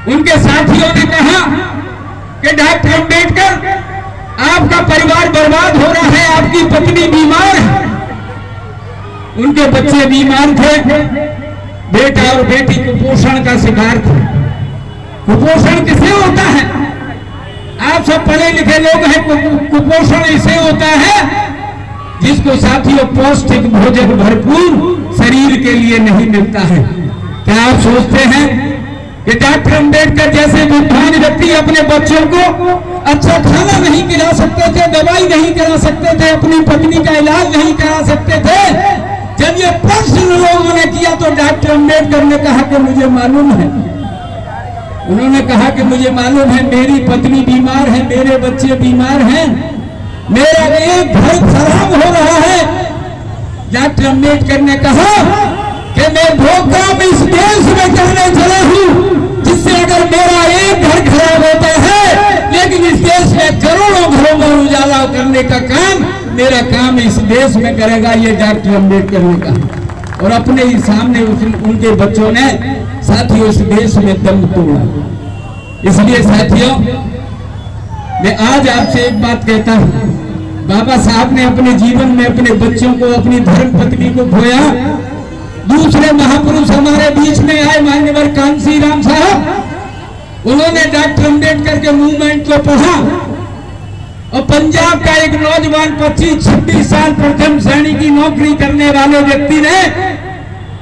उनके साथियों ने कहा कि डॉक्टर अंबेडकर, आपका परिवार बर्बाद हो रहा है, आपकी पत्नी बीमार है। उनके बच्चे बीमार थे, बेटा और बेटी कुपोषण का शिकार थे। कुपोषण किसे होता है? आप सब पढ़े लिखे लोग हैं। कुपोषण इसे होता है जिसको साथियों पौष्टिक भोजन भरपूर शरीर के लिए नहीं मिलता है। क्या आप सोचते हैं कि डॉक्टर अंबेडकर जैसे बुद्धिमान व्यक्ति अपने बच्चों को अच्छा खाना नहीं खिला सकते थे, दवाई नहीं करा सकते थे, अपनी पत्नी का इलाज नहीं करा सकते थे? जब ये प्रश्न लोगों ने किया तो डॉक्टर अंबेडकर ने कहा कि मुझे मालूम है। उन्होंने कहा कि मुझे मालूम है, मेरी पत्नी बीमार है, मेरे बच्चे बीमार हैं, मेरा एक घर खराब हो रहा है। डॉक्टर अंबेडकर ने कहा कि मैं वो काम इस देश में करने चला हूं जिससे अगर मेरा एक घर खराब होता है, लेकिन इस देश में करोड़ों घरों में उजाला करने का काम मेरा काम इस देश में करेगा, ये डॉक्टर अंबेडकर ने कहा। और अपने ही सामने उनके बच्चों ने साथियों इस देश में दम तोड़ा। इसलिए साथियों, मैं आज आपसे एक बात कहता हूं, बाबा साहब ने अपने जीवन में अपने बच्चों को, अपनी धर्म पत्नी को खोया। दूसरे महापुरुष हमारे बीच में आए, मान्यवर कांसी राम साहब। उन्होंने डॉक्टर अंबेडकर के मूवमेंट को पढ़ा और पंजाब का एक नौजवान 25-26 साल प्रथम श्रेणी की नौकरी करने वाले व्यक्ति ने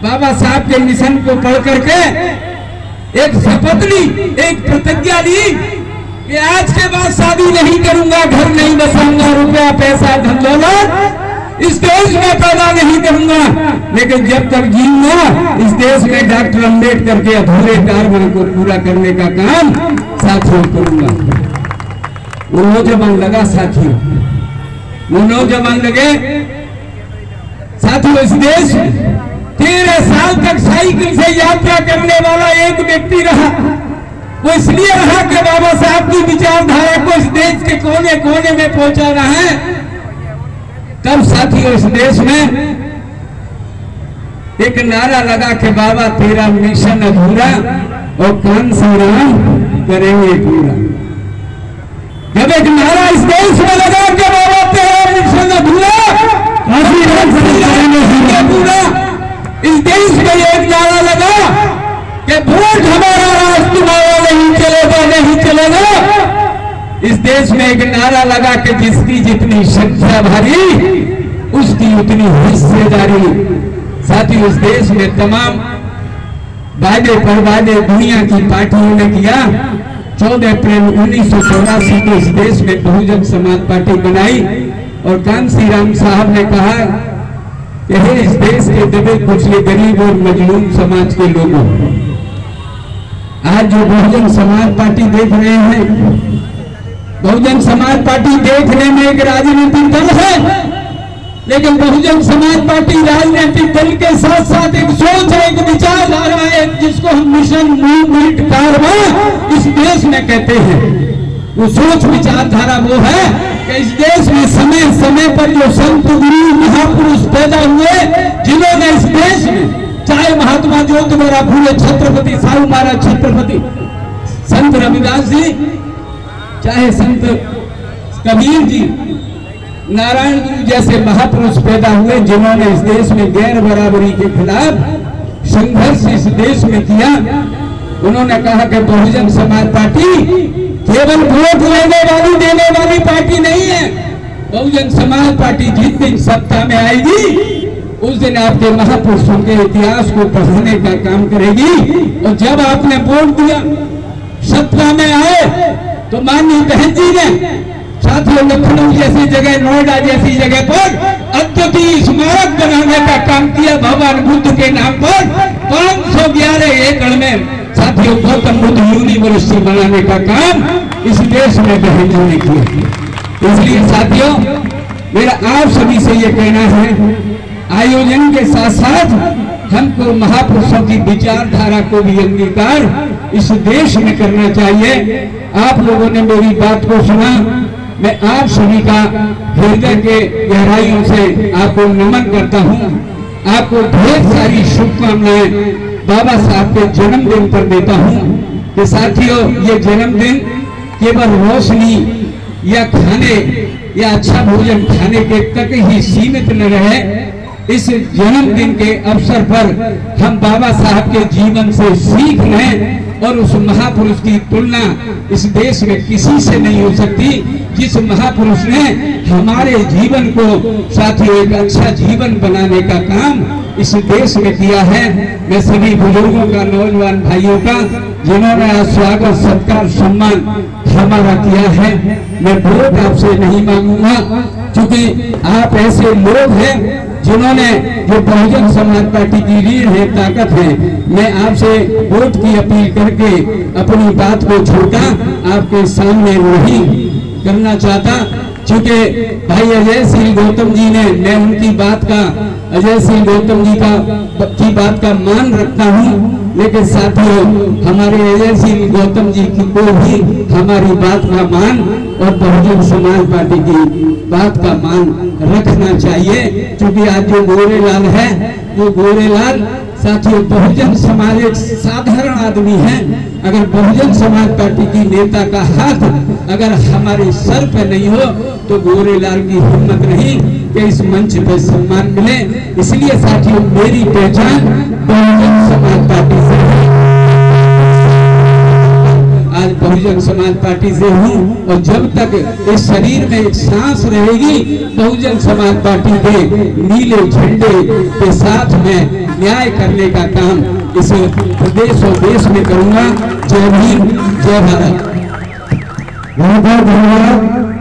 बाबा साहब के मिशन को पढ़ करके एक शपथ ली, एक प्रतिज्ञा ली कि आज के बाद शादी नहीं करूंगा, घर नहीं बसाऊंगा, रुपया पैसा धन दौलत इस देश में पैदा नहीं करूंगा, लेकिन जब तक जीऊंगा इस देश में डॉक्टर अंबेडकर के अधूरे कार्य को पूरा करने का काम साथियों करूंगा। वो नौजवान लगा साथियों, वो नौजवान लगे साथियों। इस देश में 13 साल तक साइकिल से यात्रा करने वाला एक व्यक्ति रहा। वो इसलिए रहा कि बाबा साहब की विचारधारा को इस देश के कोने कोने में पहुंचा रहा है। तब साथियों इस देश में एक नारा लगा कि बाबा तेरा मिशन अधूरा और कांसी राम करेंगे पूरा। जब एक नारा इस देश में लगा कि बाबा तेरा मिशन अधूरा, कांसी राम करेंगे पूरा, इस देश में एक नारा लगा कि वोट हमारा राज तुम्हारा नहीं चलेगा, नहीं चलेगा। इस देश में एक नारा लगा कि जिसकी जितनी संख्या भारी उसकी उतनी हिस्सेदारी। साथियों इस देश में तमाम वादे पर वादे दुनिया की पार्टियों ने किया। 14 अप्रैल 1984 को इस देश में बहुजन समाज पार्टी बनाई और कांसी राम साहब ने कहा कि हे इस देश के दबे कुचले गरीब और मजलूम समाज के लोगों, आज जो बहुजन समाज पार्टी देख रहे हैं, बहुजन समाज पार्टी देखने में एक राजनीतिक दल है, लेकिन बहुजन समाज पार्टी राजनीतिक दल के साथ साथ एक सोच है, एक विचारधारा है, जिसको हम मिशन मूवमेंट कारवां इस देश में कहते हैं। वो सोच विचारधारा वो है कि इस देश में समय समय पर जो संत गुरु महापुरुष पैदा हुए, जिन्होंने इस देश में, चाहे महात्मा ज्योतिबा फूले, छत्रपति साहू महाराज छत्रपति, संत रविदास जी, चाहे संत कबीर जी, नारायण गुरु जैसे महापुरुष पैदा हुए, जिन्होंने इस देश में गैर बराबरी के खिलाफ संघर्ष इस देश में किया। उन्होंने कहा कि बहुजन समाज पार्टी केवल वोट लेने वाली देने वाली पार्टी नहीं है। बहुजन समाज पार्टी जिस दिन सत्ता में आएगी उस दिन आपके महापुरुषों के इतिहास को पढ़ाने का काम करेगी। और जब आपने वोट दिया, सत्ता में आए, तो माननीय बहन जी ने साथियों लखनऊ जैसी जगह, नोएडा जैसी जगह पर अद्वितीय स्मारक बनाने का काम किया भगवान बुद्ध के नाम पर। 511 एकड़ में साथियों गौतम बुद्ध यूनिवर्सिटी बनाने का काम इस देश में बहन जी ने किया। इसलिए साथियों मेरा आप सभी से ये कहना है, आयोजन के साथ साथ हमको महापुरुषों की विचारधारा को भी अंगीकार इस देश में करना चाहिए। आप लोगों ने मेरी बात को सुना, मैं आप सभी का हृदय के गहराइयों से आपको नमन करता हूं। आपको ढेर सारी शुभकामनाएं बाबा साहब के जन्मदिन पर देता हूं। कि साथियों ये जन्मदिन केवल रोशनी या खाने या अच्छा भोजन खाने के तक ही सीमित न रहे। इस जन्मदिन के अवसर पर हम बाबा साहब के जीवन से सीख लें और उस महापुरुष की तुलना इस देश में किसी से नहीं हो सकती, जिस महापुरुष ने हमारे जीवन को साथियों एक अच्छा जीवन बनाने का काम इस देश में किया है। मैं सभी बुजुर्गों का, नौजवान भाइयों का, जिन्होंने आज स्वागत सत्कार सम्मान हमारा किया है, मैं वोट आपसे नहीं मांगूंगा, क्योंकि आप ऐसे लोग हैं जिन्होंने जो बहुजन समाज पार्टी की रीढ़ है, ताकत है। मैं आपसे वोट की अपील करके अपनी बात को छोटा आपके सामने नहीं करना चाहता, क्योंकि भाई अजय सिंह गौतम जी ने, मैं उनकी बात का, अजय सिंह गौतम जी की बात का मान रखता हूँ, लेकिन साथियों हमारे अजय सिंह गौतम जी को भी हमारी बात का मान और बहुजन समाज पार्टी की बात का मान रखना चाहिए। क्योंकि आज जो गोरेलाल है, वो गोरेलाल साथियों बहुजन समाज एक साधारण आदमी है। अगर बहुजन समाज पार्टी की नेता का हाथ अगर हमारे सर पे नहीं हो तो गोरेलाल की हिम्मत नहीं कि इस मंच पे सम्मान मिले। इसलिए साथियों मेरी पहचान बहुजन समाज पार्टी से है, आज बहुजन समाज पार्टी से हूँ, और जब तक इस शरीर में एक सांस रहेगी बहुजन समाज पार्टी के नीले झंडे के साथ में न्याय करने का काम इस प्रदेश और देश में करूंगा। जय भीम, जय भारत। बहुत बहुत धन्यवाद।